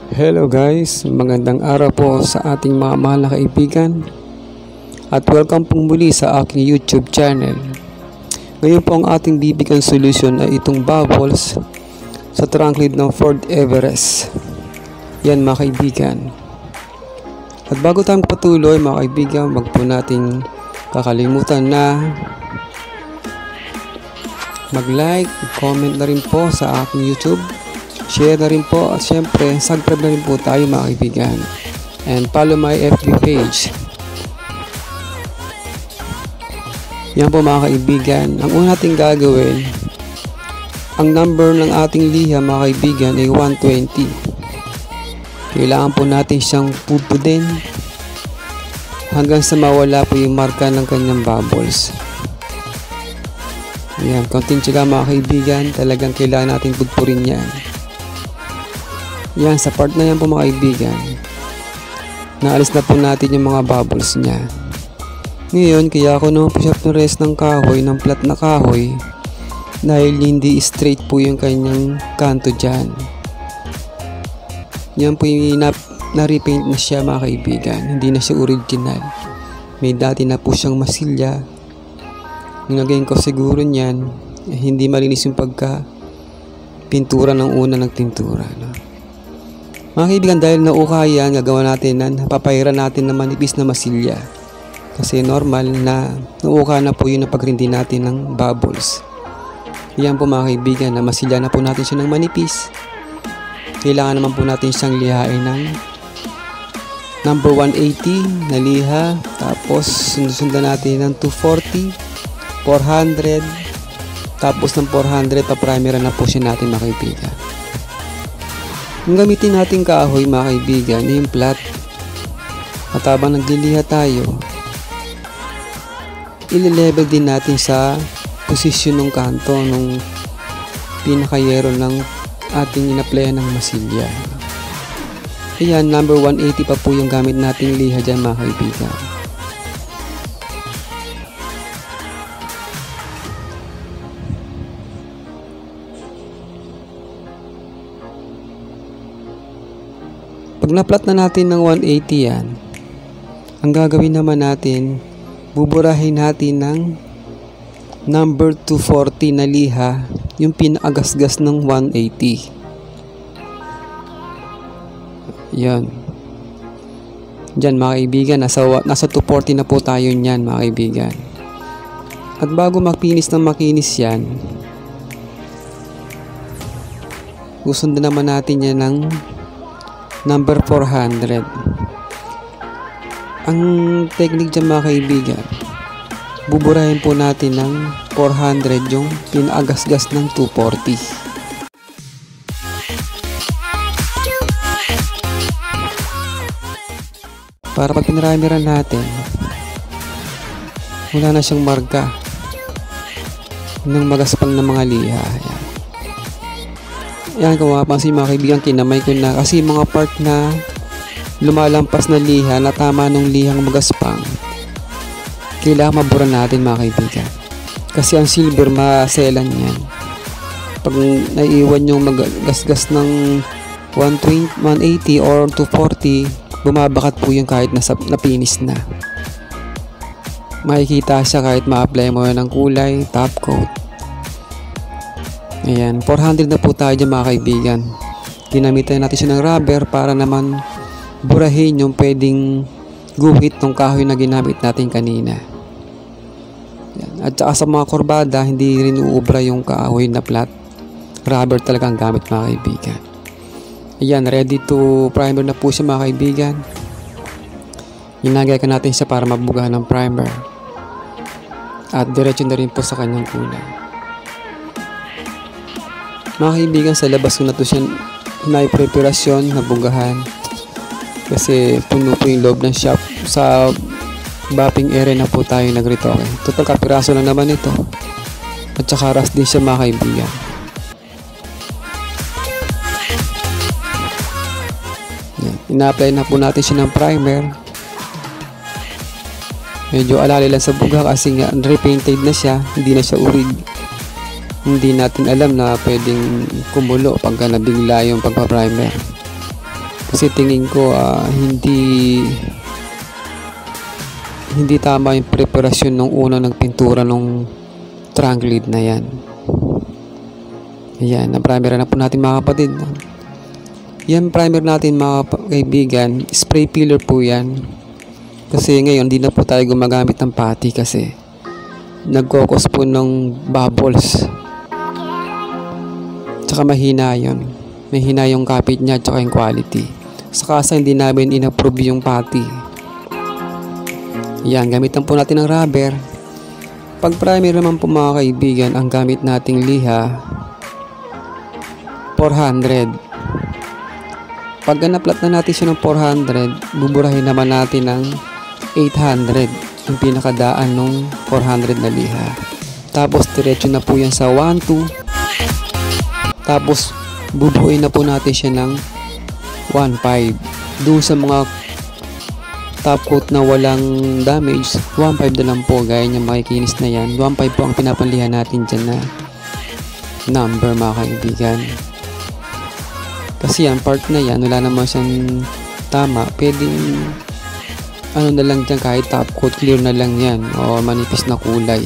Hello guys, magandang araw po sa ating mga mahal na kaibigan at welcome pong muli sa aking YouTube channel. Ngayon po ang ating bibigyan solution ay itong bubbles sa trunk lid ng Ford Everest. Yan mga kaibigan. At bago tayong patuloy mga kaibigan, wag po nating kakalimutan na mag-like, comment na rin po sa aking YouTube, share na rin po, at syempre subscribe na rin po tayo mga kaibigan, and follow my FB page. Yan po mga kaibigan, ang una natin gagawin, ang number ng ating liha mga kaibigan ay 120. Kailangan po natin siyang pupudin hanggang sa mawala po yung marka ng kanyang bubbles. Yan, konting tiyaga mga kaibigan, talagang kailangan natin pudpurin yan. Yan, sa part na yan po mga kaibigan, naalis na po natin yung mga bubbles niya. Ngayon, kaya ako naman po siya pinres ng kahoy, ng flat na kahoy, dahil hindi straight po yung kanyang kanto dyan. Yan po yung na-repaint na siya mga kaibigan, hindi na siya original. May dati na po siyang masilya. Nilagay ko siguro niyan, hindi malinis yung pagka pintura ng una ng tintura, no? Mga kaibigan, dahil nauka yan, gagawa natin na papairan natin na manipis na masilya. Kasi normal na nauka na po yun na pagrindi natin ng bubbles. Yan po mga kaibigan, na masilya na po natin siya ng manipis. Kailangan naman po natin siyang lihain ng number 180 na liha. Tapos sundan natin ng 240, 400, tapos ng 400 pa-primer na po siya natin mga kaibigan. Ang gamitin natin kahoy mga kaibigan ay yung flat. At habang nagliliha tayo, ile-level din natin sa posisyon ng kanto ng pinakayero ng ating inaplayan ng masilya. Ayan, number 180 pa po yung gamit nating liha dyan mga kaibigan. Pag na-plot na natin ng 180 yan, ang gagawin naman natin, buburahin natin ng number 240 na liha, yung pinaagasgas ng 180. Yan. Diyan mga kaibigan, nasa 240 na po tayo niyan mga kaibigan. At bago makinis yan, susundan naman natin yan ng number 400. Ang technique dyan mga kaibigan, buburahin po natin ng 400 yung pinaagasgas ng 240. Para pag pinramiran natin, wala na siyang marka ng magaspang na mga liha. Yan, kung mapapansin mga kaibigan, kinamay ko na kasi mga part na lumalampas na liha na tama nung lihang magaspang, kailangan mabura natin mga kaibigan. Kasi ang silver maselan yan. Pag naiiwan yung magasgas ng 120, 180 or 240, bumabakat po yung kahit napinis na. Makikita siya kahit ma-apply mo ng kulay, top coat. Ayan, 400 na po tayo dyan mga kaibigan. Ginamitan natin siya ng rubber para naman burahin yung pwedeng guhit ng kahoy na ginamit natin kanina. Ayan. At saka sa mga kurbada, hindi rin uubra yung kahoy na flat. Rubber talagang gamit mga kaibigan. Ayan, ready to primer na po siya mga kaibigan. Inagay ka natin siya para mabugahan ng primer. At diretso na rin po sa kanyang kulay. Mga kaibigan, sa labas ko na ito siya may preparasyon na bugahan kasi puno po yung loob ng shop. Sa bapping area na po tayo nagritoke. Total kapiraso lang naman ito, at saka rust din siya mga kaibigan. Ina-apply na po natin siya ng primer. Medyo alali lang sa buga kasi nga repainted na siya, hindi na siya urig. Hindi natin alam na pwedeng kumulo pagka nabigla yung pagpa-primer. Kasi tingin ko hindi tama yung preparasyon nung una nagpintura nung trunk lid na yan. Ayan, ang primer na po natin mga kapatid. Yan primer natin mga kaibigan, spray peeler po yan. Kasi ngayon hindi na po tayo gumagamit ng putty kasi nagkokos po ng bubbles. Tsaka mahina yun. Mahina yung kapit niya tsaka yung quality. Saka hindi namin in-approve yung putty. Yan, gamitan po natin ng rubber. Pag primer naman po mga kaibigan, ang gamit nating liha 400. Pag naplat na natin siya ng 400, buburahin naman natin ng 800 yung pinakadaan ng 400 na liha. Tapos diretso na po yan sa 1, 2. Tapos bubuuin na po natin siya ng 1.5. Doon sa mga top coat na walang damage, 1.5 na lang po, gaya niya makikinis na yan. 1.5 po ang pinapanlihan natin dyan na number mga kaibigan. Kasi yan, part na yan, wala naman siyang tama. Pwedeng ano na lang dyan, kahit top coat, clear na lang yan o manipis na kulay.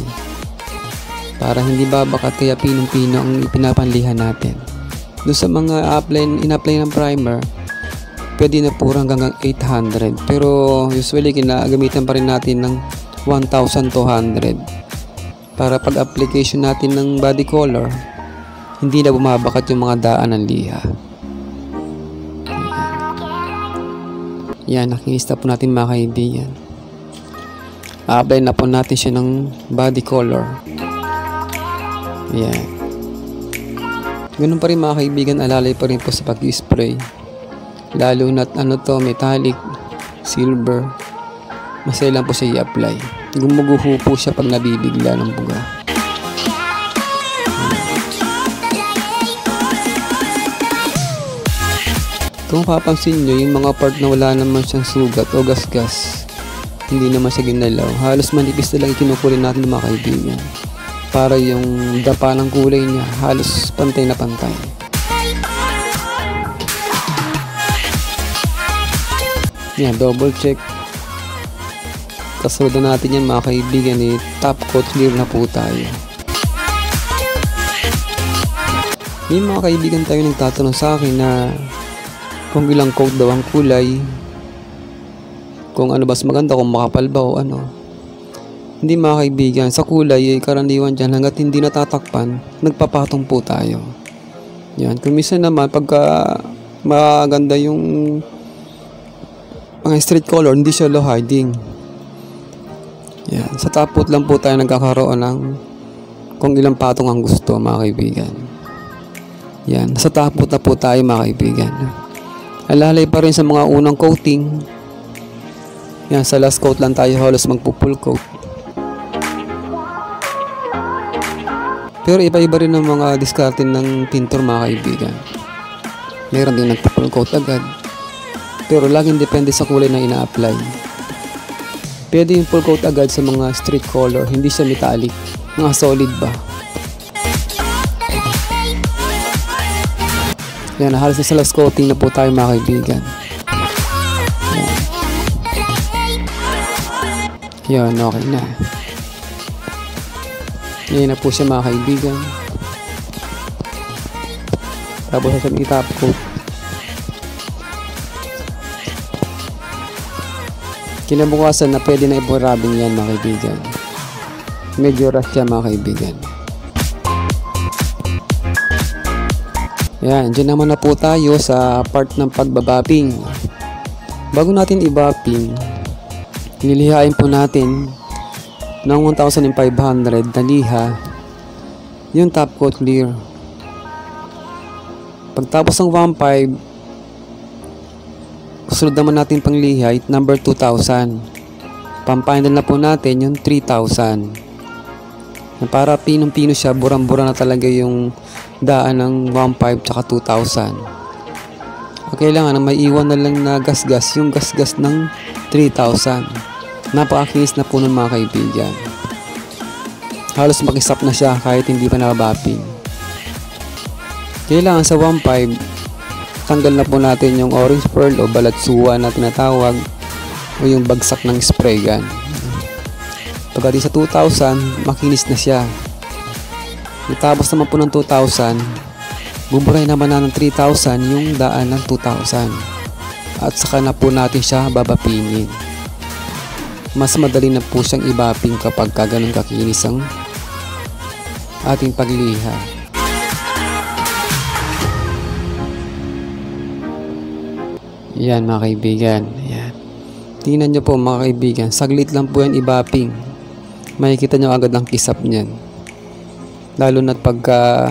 Para hindi babakat, kaya pinong-pino ang pinapanlihan natin. Doon sa mga in-apply ng primer, pwede na po hanggang 800. Pero usually ginagamitan pa rin natin ng 1,200. Para pag application natin ng body color, hindi na bumabakat yung mga daan ng liha. Yan, nakinis na po natin mga kaibigan. A-apply na po natin siya ng body color. Yan. Ganun pa rin mga kaibigan, alalay pa rin po sa pag-spray. Lalo na't metallic, silver. Masaya lang po siya i-apply. Gumuguho po siya pag nabibigla ng buga. Kung papansin nyo, yung mga part na wala naman siyang sugat o gasgas, hindi naman siya ginalaw, halos manipis na lang ikinukulay natin mga kaibigan. Para yung dapa ng kulay niya, halos pantay na pantay. Yan, double check. Kasunod na natin yan mga kaibigan, top coat clear na po tayo. Yung mga kaibigan tayo nagtatanong sa akin na kung ilang coat daw ang kulay, kung ano mas maganda, kung makapal ba o ano. Hindi mga kaibigan, sa kulay karaniwan dyan, hanggat hindi natatakpan, nagpapatong po tayo. Yan, kung minsan naman pagka maganda yung mga straight color, hindi siya low hiding. Yan, sa top coat lang po tayo nagkakaroon ng kung ilang patong ang gusto mga kaibigan. Yan, sa top coat na po tayo mga kaibigan. Alalay pa rin sa mga unang coating. Yan, sa last coat lang tayo halos magpo-full coat. Pero iba-iba rin ang mga diskarte ng pintor mga kaibigan. Meron din nagpo-full coat agad. Pero laging depende sa kulay na ina-apply. Pwede yung full coat agad sa mga street color, hindi siya metallic, mga solid ba. Yan, halos na sa last coating na po tayo mga kaibigan. Yan, okay na. Yan na po siya mga kaibigan. Tapos sa top coat. Kinabukasan na pwede na ipo-rubbing yan mga kaibigan. Medyo rush siya mga kaibigan. Yan, dyan naman na po tayo sa part ng pagbabapping. Bago natin i-bapping, nilihain po natin ng 1,500 na liha yung top coat clear. Pagtapos ng 1,500, sunod naman natin pangliha at number 2,000. Pamfinal na po natin yung 3,000. Para pinong-pino siya, burang-bura na talaga yung daan ng 1,500 tsaka 2,000. Okay lang na may iwan na lang na gasgas, yung gasgas ng 3,000. Napakakinis na po ng mga kaibigan. Halos makisap na siya kahit hindi pa nakabapping. Kailangan sa 1,500, Tatanggal na po natin yung orange pearl o balatsuwa na tinatawag o yung bagsak ng spray gun. Pagdating sa 2,000, makinis na siya. Tapos naman po ng 2,000, buburay naman na ng 3,000 yung daan ng 2,000. At saka na po natin siya babapingin. Mas madali na po siyang ibaping kapag ganun kakinis ang ating pagliha. Yan mga kaibigan. Yan. Tingnan nyo po mga kaibigan. Saglit lang po yan ibaping. Makikita nyo agad ang kisap niyan. Lalo na't pagka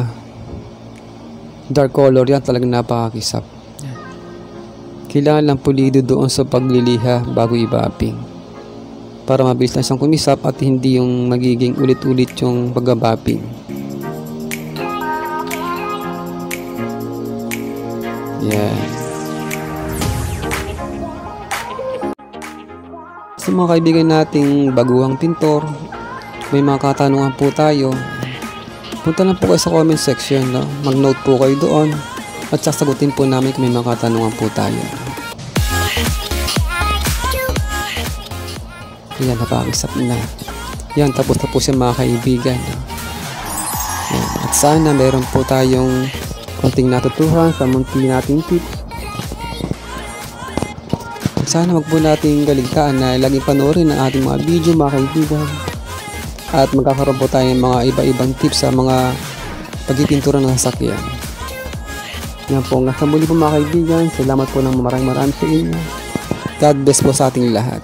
dark color yan, talagang napakakisap. Kailangan lang pulido doon sa pagliliha bago ibaping. Para mabilis na siyang kumisap at hindi yung magiging ulit-ulit yung pagbabaping. Yan. Sa mga kaibigan nating baguhang pintor, may mga katanungan po tayo. Punta lang po kayo sa comment section, no? Mag-note po kayo doon at sasagutin po namin kung may mga katanungan po tayo. Yan, napakisap na. Yan, tapos na po siya mga kaibigan. Yan. At sana meron po tayong konting natutuhan sa munti nating tips. At sana wag po nating galigtaan na laging panoorin ang ating mga video mga kaibigan. At magkakaroon po tayo ng mga iba-ibang tips sa mga pagpipintura ng sasakyan. Yan po, hanggang sa muli po mga kaibigan. Salamat po ng maraming sa inyo. God bless po sa ating lahat.